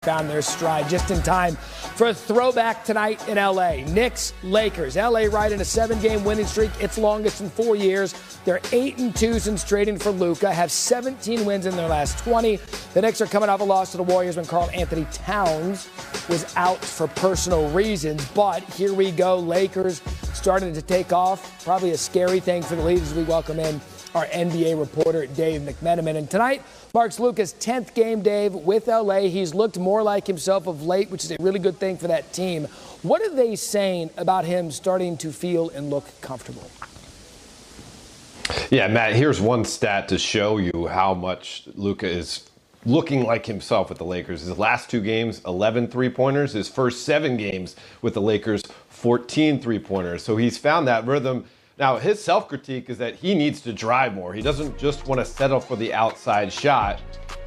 found their stride just in time for a throwback tonight in L.A. Knicks, Lakers. L.A. right in a 7-game winning streak, its longest in 4 years. They're 8-2 since trading for Luka, have 17 wins in their last 20. The Knicks are coming off a loss to the Warriors when Karl Anthony Towns was out for personal reasons. But here we go, Lakers starting to take off. Probably a scary thing for the league as we welcome in our NBA reporter, Dave McMenamin. And tonight marks Luka's 10th game, Dave, with LA. He's looked more like himself of late, which is a really good thing for that team. What are they saying about him starting to feel and look comfortable? Yeah, Matt, here's one stat to show you how much Luka is looking like himself with the Lakers. His last 2 games, 11 three-pointers. His first 7 games with the Lakers, 14 three-pointers. So he's found that rhythm. Now, his self-critique is that he needs to drive more. He doesn't just want to settle for the outside shot,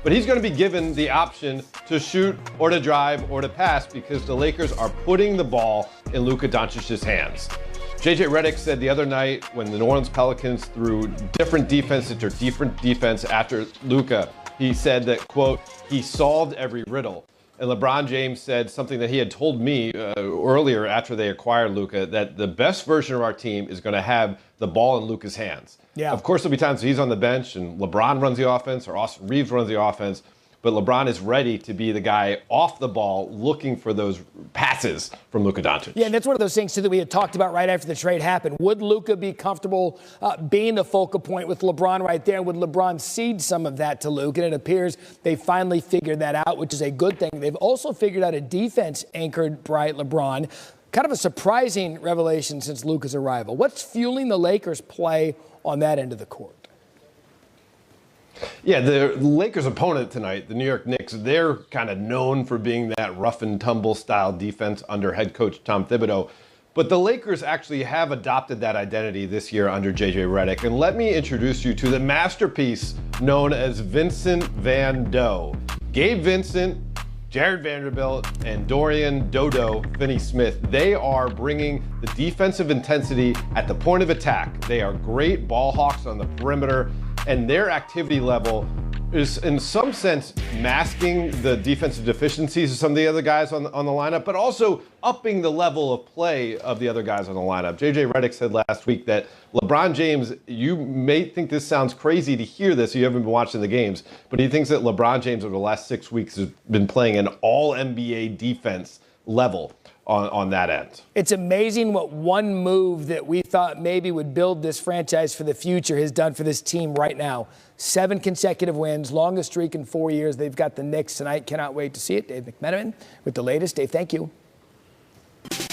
but he's going to be given the option to shoot or to drive or to pass because the Lakers are putting the ball in Luka Doncic's hands. JJ Redick said the other night when the New Orleans Pelicans threw different defense into different defense after Luka, he said that, quote, he solved every riddle. And LeBron James said something that he had told me earlier after they acquired Luka, that the best version of our team is going to have the ball in Luka's hands. Yeah. Of course, there'll be times he's on the bench and LeBron runs the offense or Austin Reeves runs the offense, but LeBron is ready to be the guy off the ball looking for those passes from Luka Doncic. Yeah, and that's one of those things, too, that we had talked about right after the trade happened. Would Luka be comfortable being the focal point with LeBron right there? Would LeBron cede some of that to Luka? And it appears they finally figured that out, which is a good thing. They've also figured out a defense anchored by LeBron. Kind of a surprising revelation since Luka's arrival. What's fueling the Lakers' play on that end of the court? Yeah, the Lakers' opponent tonight, the New York Knicks, they're kind of known for being that rough and tumble style defense under head coach Tom Thibodeau. But the Lakers actually have adopted that identity this year under JJ Redick. And let me introduce you to the masterpiece known as Vincent Van Doe. Gabe Vincent, Jared Vanderbilt, and Dorian Dodo Finney-Smith, they are bringing the defensive intensity at the point of attack. They are great ball hawks on the perimeter, and their activity level is in some sense masking the defensive deficiencies of some of the other guys on the lineup, but also upping the level of play of the other guys on the lineup. JJ Redick said last week that LeBron James, you may think this sounds crazy to hear this, you haven't been watching the games, but he thinks that LeBron James over the last 6 weeks has been playing an all-NBA defense level on that end. It's amazing what one move that we thought maybe would build this franchise for the future has done for this team right now. 7 consecutive wins, longest streak in 4 years. They've got the Knicks tonight. Cannot wait to see it. Dave McMenamin with the latest. Dave, thank you.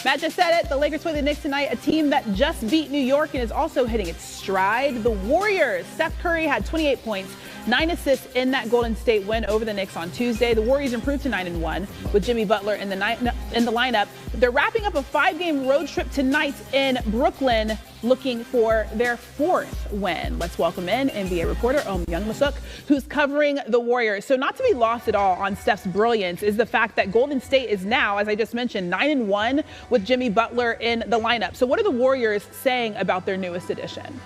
Matt just said it. The Lakers play the Knicks tonight, a team that just beat New York and is also hitting its stride. The Warriors. Steph Curry had 28 points, 9 assists in that Golden State win over the Knicks on Tuesday. The Warriors improved to 9-1 with Jimmy Butler in the lineup. They're wrapping up a 5-game road trip tonight in Brooklyn, looking for their 4th win. Let's welcome in NBA reporter Youngmisuk, who's covering the Warriors. So not to be lost at all on Steph's brilliance is the fact that Golden State is now, as I just mentioned, 9-1 with Jimmy Butler in the lineup. So what are the Warriors saying about their newest addition?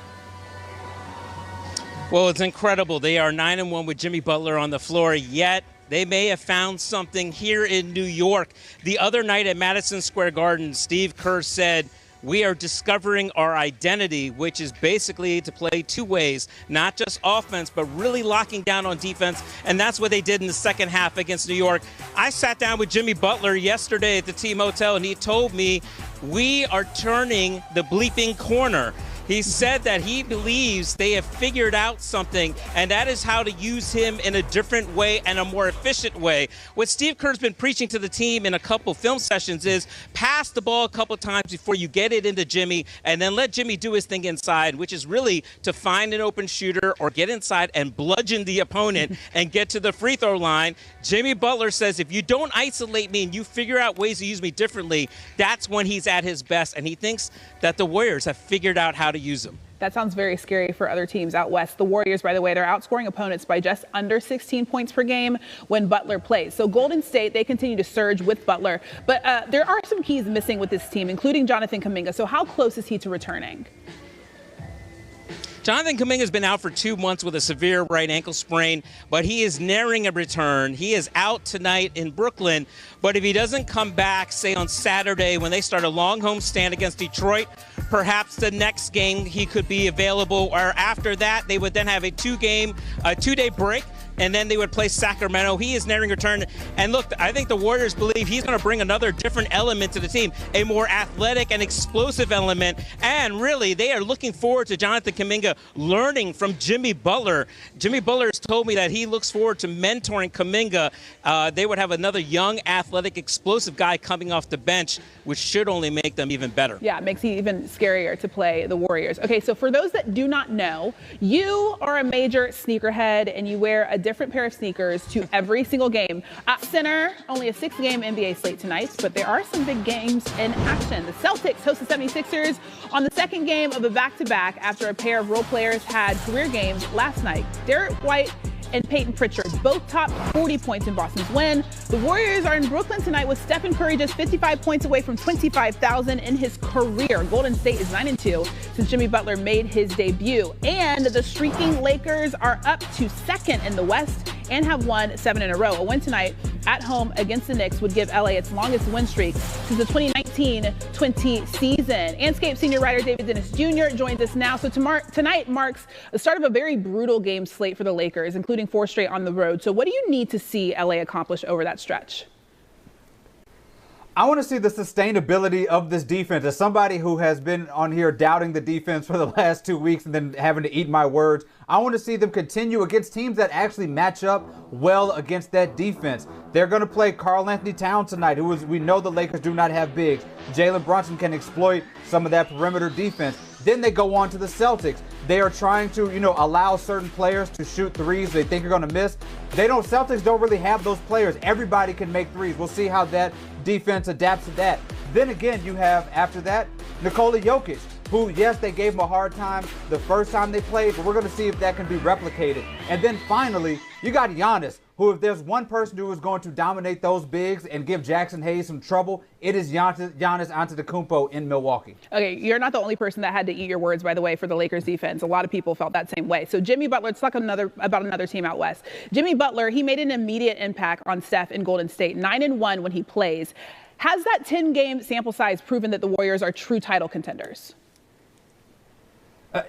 Well, it's incredible. They are 9-1 with Jimmy Butler on the floor, yet they may have found something here in New York. The other night at Madison Square Garden, Steve Kerr said, we are discovering our identity, which is basically to play 2 ways, not just offense, but really locking down on defense. And that's what they did in the second half against New York. I sat down with Jimmy Butler yesterday at the team hotel, and he told me we are turning the bleeping corner. He said that he believes they have figured out something, and that is how to use him in a different way and a more efficient way. What Steve Kerr's been preaching to the team in a couple film sessions is pass the ball a couple times before you get it into Jimmy, and then let Jimmy do his thing inside, which is really to find an open shooter or get inside and bludgeon the opponent and get to the free throw line. Jimmy Butler says if you don't isolate me and you figure out ways to use me differently, that's when he's at his best, and he thinks that the Warriors have figured out how to use him. That sounds very scary for other teams out west. The Warriors, by the way, they're outscoring opponents by just under 16 points per game when Butler plays. So Golden State, they continue to surge with Butler. But there are some keys missing with this team, including Jonathan Kuminga. So how close is he to returning? Jonathan Kuminga's been out for 2 months with a severe right ankle sprain, but he is nearing a return. He is out tonight in Brooklyn, but if he doesn't come back, say on Saturday when they start a long homestand against Detroit, perhaps the next game he could be available, or after that they would then have a two-day break, and then they would play Sacramento. He is nearing return. And look, I think the Warriors believe he's going to bring another different element to the team, a more athletic and explosive element. And really, they are looking forward to Jonathan Kuminga learning from Jimmy Butler. Jimmy Butler has told me that he looks forward to mentoring Kuminga. They would have another young, athletic, explosive guy coming off the bench, which should only make them even better. Yeah, it makes it even scarier to play the Warriors. Okay, so for those that do not know, you are a major sneakerhead and you wear a different pair of sneakers to every single game. At center, only a 6-game NBA slate tonight, but there are some big games in action. The Celtics host the 76ers on the second game of a back-to-back after a pair of role players had career games last night. Derek White and Peyton Pritchard both topped 40 points in Boston's win. The Warriors are in Brooklyn tonight with Stephen Curry just 55 points away from 25,000 in his career. Golden State is 9-2 since Jimmy Butler made his debut. And the streaking Lakers are up to second in the West and have won 7 in a row. A win tonight at home against the Knicks would give LA its longest win streak since the 2019-20 season. Anscape senior writer David Dennis Jr. joins us now. So tonight marks the start of a very brutal game slate for the Lakers, including 4 straight on the road. So what do you need to see LA accomplish over that stretch? I want to see the sustainability of this defense. As somebody who has been on here doubting the defense for the last 2 weeks and then having to eat my words, I want to see them continue against teams that actually match up well against that defense. They're going to play Karl Anthony Towns tonight, we know the Lakers do not have bigs. Jalen Brunson can exploit some of that perimeter defense. Then they go on to the Celtics. They are trying to, allow certain players to shoot threes they think are going to miss. Celtics don't really have those players. Everybody can make threes. We'll see how that defense adapts to that. Then again, you have, after that, Nikola Jokic, who, yes, they gave him a hard time the first time they played, but we're going to see if that can be replicated. And then finally, you got Giannis, who, if there's one person who is going to dominate those bigs and give Jackson Hayes some trouble, it is Giannis Antetokounmpo in Milwaukee. Okay, you're not the only person that had to eat your words, by the way, for the Lakers defense. A lot of people felt that same way. So Jimmy Butler, let's talk about another team out west. Jimmy Butler, he made an immediate impact on Steph in Golden State, 9-1 when he plays. Has that 10-game sample size proven that the Warriors are true title contenders?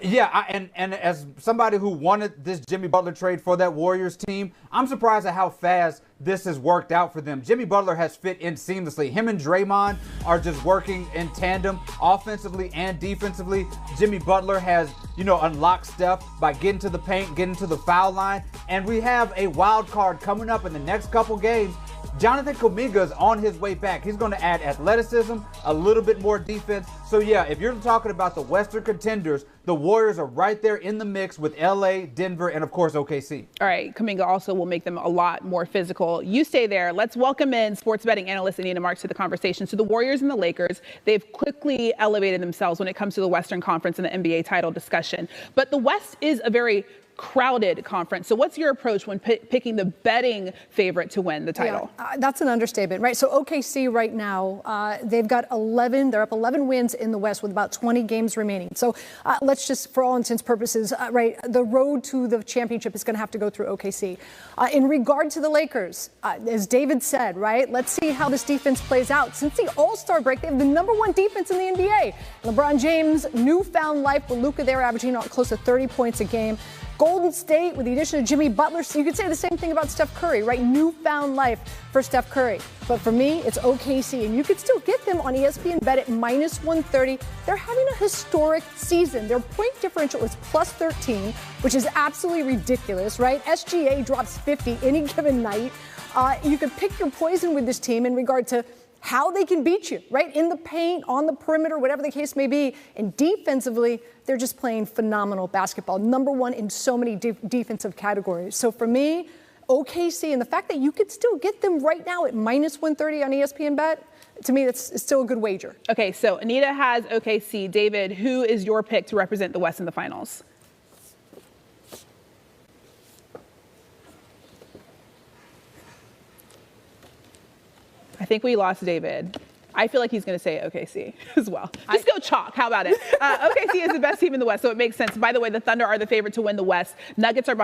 And as somebody who wanted this Jimmy Butler trade for that Warriors team, I'm surprised at how fast this has worked out for them. Jimmy Butler has fit in seamlessly. Him and Draymond are just working in tandem offensively and defensively. Jimmy Butler has, unlocked Steph by getting to the paint, getting to the foul line. And we have a wild card coming up in the next couple games. Jonathan Kuminga is on his way back. He's going to add athleticism, a little bit more defense. So, yeah, if you're talking about the Western contenders, the Warriors are right there in the mix with LA, Denver, and, of course, OKC. All right. Kuminga also will make them a lot more physical. You stay there. Let's welcome in sports betting analyst Anita Marks to the conversation. So the Warriors and the Lakers, they've quickly elevated themselves when it comes to the Western Conference and the NBA title discussion. But the West is a very crowded conference. So what's your approach when picking the betting favorite to win the title? Yeah, that's an understatement, right? So OKC right now, they've got 11, they're up 11 wins in the West with about 20 games remaining. So let's just, for all intents and purposes, right, the road to the championship is going to have to go through OKC. In regard to the Lakers, as David said, right, let's see how this defense plays out. Since the All-Star break, they have the #1 defense in the NBA. LeBron James, newfound life with Luka, they're averaging close to 30 points a game. Golden State, with the addition of Jimmy Butler, so you could say the same thing about Steph Curry, right? Newfound life for Steph Curry. But for me, it's OKC, and you could still get them on ESPN Bet at -130. They're having a historic season. Their point differential is +13, which is absolutely ridiculous, right? SGA drops 50 any given night. You could pick your poison with this team in regard to how they can beat you, right? In the paint, on the perimeter, whatever the case may be. And defensively, they're just playing phenomenal basketball. #1 in so many defensive categories. So for me, OKC, and the fact that you could still get them right now at -130 on ESPN Bet, to me, that's still a good wager. Okay, so Anita has OKC. David, who is your pick to represent the West in the finals? I think we lost David. I feel like he's going to say OKC as well. Just go chalk. How about it? OKC is the best team in the West, so it makes sense. By the way, the Thunder are the favorite to win the West. Nuggets are behind.